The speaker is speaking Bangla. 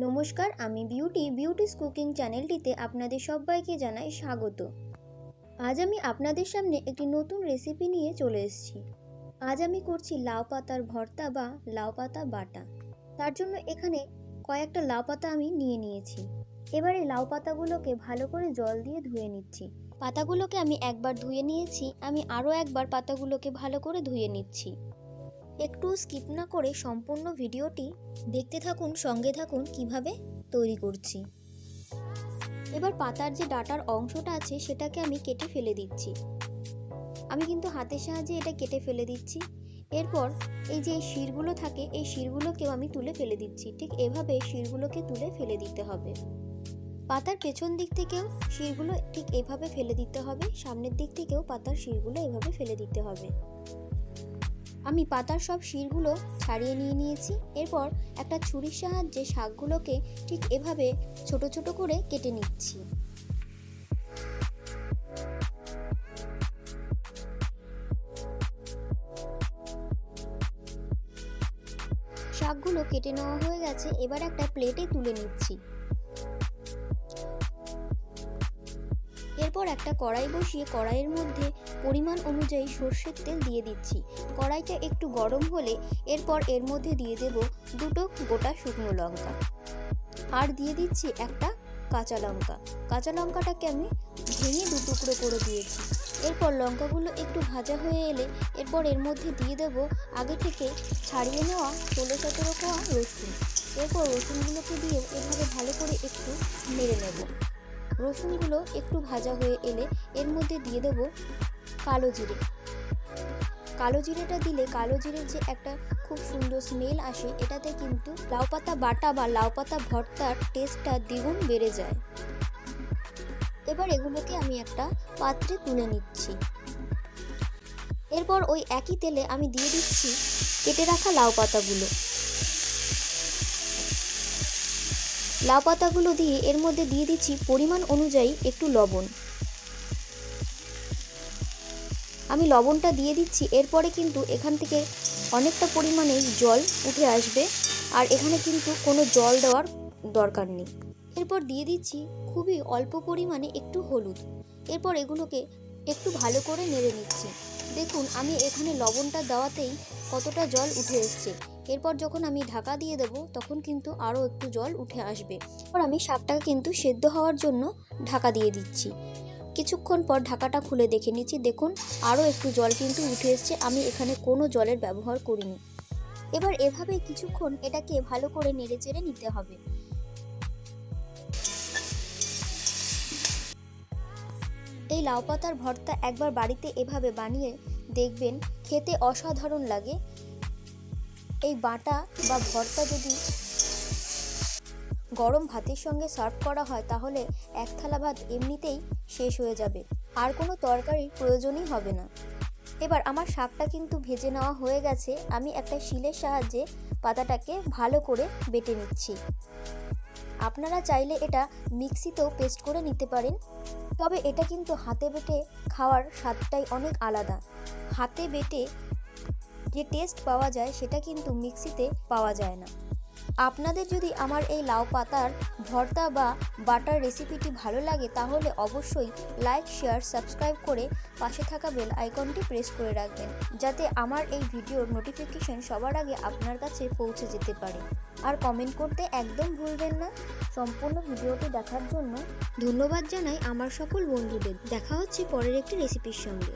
নমস্কার, আমি বিউটিস কুকিং চ্যানেলটিতে আপনাদের সবাইকে জানাই স্বাগত। আজ আমি আপনাদের সামনে একটি নতুন রেসিপি নিয়ে চলে এসেছি। আজ আমি করছি লাউ পাতার ভর্তা বা লাউ পাতা বাটা। তার জন্য এখানে কয়েকটা লাউ পাতা আমি নিয়ে নিয়েছি। এবারে লাউ পাতাগুলোকে ভালো করে জল দিয়ে ধুয়ে নিচ্ছি। পাতাগুলোকে আমি একবার ধুয়ে নিয়েছি, আমি আরও একবার পাতাগুলোকে ভালো করে ধুয়ে নিচ্ছি। একটু স্কিপ না করে সম্পূর্ণ ভিডিওটি দেখতে থাকুন, সঙ্গে থাকুন কিভাবে তৈরি করছি। এবার পাতার যে ডাঁটার অংশটা আছে সেটাকে আমি কেটে ফেলে দিচ্ছি। আমি কিন্তু হাতের সাহায্যে এটা কেটে ফেলে দিচ্ছি। এরপর এই যে শিরগুলো থাকে, এই শিরগুলোকেও আমি তুলে ফেলে দিচ্ছি। ঠিক এভাবে শিরগুলোকে তুলে ফেলে দিতে হবে। পাতার পেছন দিক থেকেও শিরগুলো ঠিক এভাবে ফেলে দিতে হবে, সামনের দিক থেকেও পাতার শিরগুলো এভাবে ফেলে দিতে হবে। আমি পাতার সব শিরগুলো ছাড়িয়ে নিয়েছি। এরপর একটা ছুরির সাহায্যে শাকগুলোকে ঠিক এভাবে ছোট ছোট করে কেটে নিচ্ছি। শাকগুলো কেটে নেওয়া হয়ে গেছে, এবার একটা প্লেটে তুলে নিচ্ছি। এরপর একটা কড়াই বসিয়ে কড়াইয়ের মধ্যে পরিমাণ অনুযায়ী সর্ষের তেল দিয়ে দিচ্ছি। কড়াইটা একটু গরম হলে এরপর এর মধ্যে দিয়ে দেব দুটো গোটা শুকনো লঙ্কা, আর দিয়ে দিচ্ছি একটা কাঁচা লঙ্কা। কাঁচা লঙ্কাটাকে আমি ভেঙে দু টুকরো করে দিয়েছি। এরপর লঙ্কাগুলো একটু ভাজা হয়ে এলে এরপর এর মধ্যে দিয়ে দেব আগে থেকে ছাড়িয়ে নেওয়া 16-17 কোয়া রসুন। এরপর রসুনগুলোকে দিয়ে এভাবে ভালো করে একটু নেড়ে নেব। রসুনগুলো একটু ভাজা হয়ে এলে এর মধ্যে দিয়ে দেব কালো জিরে। কালো জিরেটা দিলে কালো জিরের যে একটা খুব সুন্দর স্মেল আসে, এটাতে কিন্তু লাউ পাতা বাটা বা লাউ পাতা ভর্তার টেস্টটা দ্বিগুণ বেড়ে যায়। এবার এগুলোকে আমি একটা পাত্রে তুলে নিচ্ছি। এরপর ওই একই তেলে আমি দিয়ে দিচ্ছি কেটে রাখা লাউ পাতাগুলো। লাউ পাতাগুলো দিয়ে এর মধ্যে দিয়ে দিচ্ছি পরিমাণ অনুযায়ী একটু লবণ। আমি লবণটা দিয়ে দিচ্ছি। এরপরে কিন্তু এখান থেকে অনেকটা পরিমাণে জল উঠে আসবে, আর এখানে কিন্তু কোনো জল দেওয়ার দরকার নেই। এরপর দিয়ে দিচ্ছি খুবই অল্প পরিমাণে একটু হলুদ। এরপর এগুলোকে একটু ভালো করে নেড়ে নিচ্ছি। দেখুন আমি এখানে লবণটা দেওয়াতেই কতটা জল উঠে এসছে। এরপর যখন আমি ঢাকা দিয়ে দেব তখন কিন্তু আরও একটু জল উঠে আসবে। এরপর আমি শাকটাকে কিন্তু সেদ্ধ হওয়ার জন্য ঢাকা দিয়ে দিচ্ছি। কিছুক্ষণ পর ঢাকাটা খুলে দেখে নিচ্ছি। দেখুন আরও একটু জল কিন্তু উঠে এসছে। আমি এখানে কোনো জলের ব্যবহার করিনি। এবার এভাবে কিছুক্ষণ এটাকে ভালো করে নেড়ে চেড়ে নিতে হবে। এই লাউ পাতার ভর্তা একবার বাড়িতে এভাবে বানিয়ে দেখবেন, খেতে অসাধারণ লাগে। এই বাটা বা ভর্তা যদি গরম ভাতের সঙ্গে সার্ভ করা হয় তাহলে এক থালা ভাত এমনিতেই শেষ হয়ে যাবে, আর কোনো তরকারির প্রয়োজনই হবে না। এবার আমার শাকটা কিন্তু ভেজে নেওয়া হয়ে গেছে। আমি একটা শিলের সাহায্যে পাতাটাকে ভালো করে বেটে নিচ্ছি। আপনারা চাইলে এটা মিক্সিতেও পেস্ট করে নিতে পারেন, তবে এটা কিন্তু হাতে বেটে খাওয়ার স্বাদটাই অনেক আলাদা। হাতে বেটে যে টেস্ট পাওয়া যায় সেটা কিন্তু মিক্সিতে পাওয়া যায় না। আপনাদের যদি আমার এই লাউ পাতার ভর্তা বা বাটার রেসিপিটি ভালো লাগে তাহলে অবশ্যই লাইক, শেয়ার, সাবস্ক্রাইব করে পাশে থাকা বেল আইকনটি প্রেস করে রাখবেন, যাতে আমার এই ভিডিওর নোটিফিকেশন সবার আগে আপনার কাছে পৌঁছে যেতে পারে। আর কমেন্ট করতে একদম ভুলবেন না। সম্পূর্ণ ভিডিওটি দেখার জন্য ধন্যবাদ জানাই আমার সকল বন্ধুদের। দেখা হচ্ছে পরের একটি রেসিপির সঙ্গে।